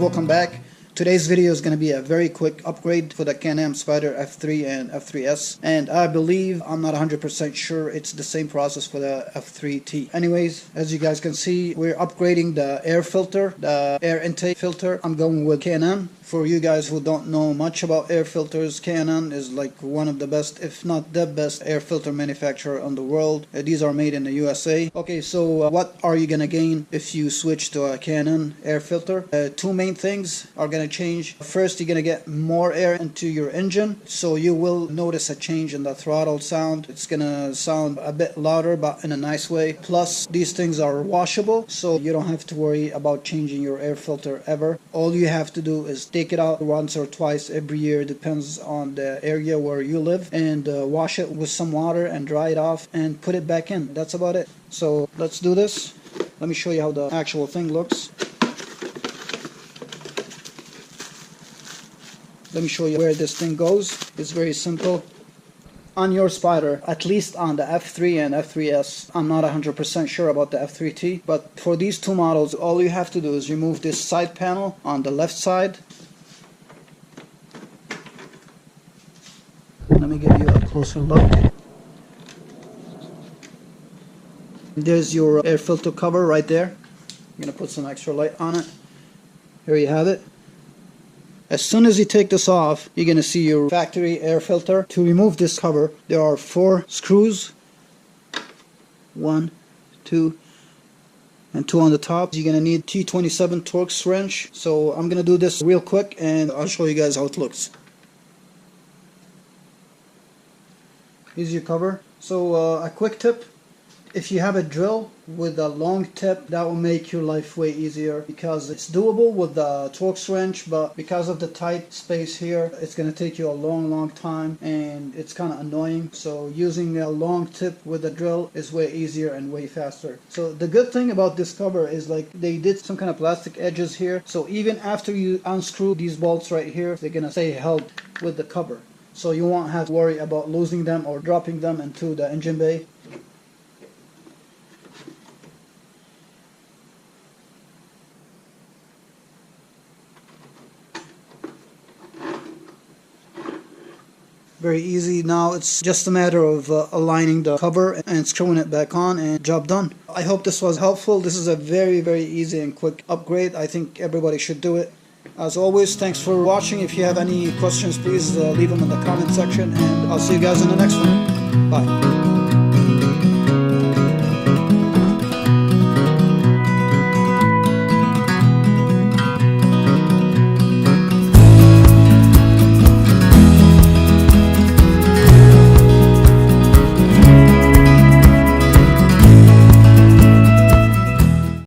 welcome back. Today's video is going to be a very quick upgrade for the K&N Spyder F3 and F3S, and I believe, I'm not 100% sure, it's the same process for the F3T. Anyways, as you guys can see, we're upgrading the air filter, the air intake filter. I'm going with K&N. For you guys who don't know much about air filters, K&N is like one of the best, if not the best, air filter manufacturer in the world. These are made in the USA. Okay, so what are you gonna gain if you switch to a K&N air filter? Two main things are gonna change. First, you're gonna get more air into your engine, so you will notice a change in the throttle sound. It's gonna sound a bit louder, but in a nice way. Plus, these things are washable, so you don't have to worry about changing your air filter ever. All you have to do is take it out once or twice every year, depends on the area where you live, and wash it with some water and dry it off and put it back in. That's about it. So let's do this. Let me show you how the actual thing looks. Let me show you where this thing goes. It's very simple. On your Spyder, at least on the F3 and F3S, I'm not 100% sure about the F3T, but for these two models, all you have to do is remove this side panel on the left side. Let me give you a closer look. There's your air filter cover right there. I'm going to put some extra light on it. Here you have it. As soon as you take this off, you're going to see your factory air filter. To remove this cover, there are 4 screws. 1, 2, and 2 on the top. You're going to need T27 Torx wrench. So I'm going to do this real quick and I'll show you guys how it looks. Here's your cover. So a quick tip, if you have a drill with a long tip, that will make your life way easier, because it's doable with the Torx wrench, but because of the tight space here, it's going to take you a long time and it's kind of annoying. So using a long tip with a drill is way easier and way faster. So the good thing about this cover is like they did some kind of plastic edges here, so even after you unscrew these bolts right here, they're going to stay held with the cover. So you won't have to worry about losing them or dropping them into the engine bay. Very easy. Now it's just a matter of aligning the cover and screwing it back on, and job done. I hope this was helpful. This is a very easy and quick upgrade. I think everybody should do it. As always, thanks for watching. If you have any questions, please leave them in the comment section, and I'll see you guys in the next one. Bye.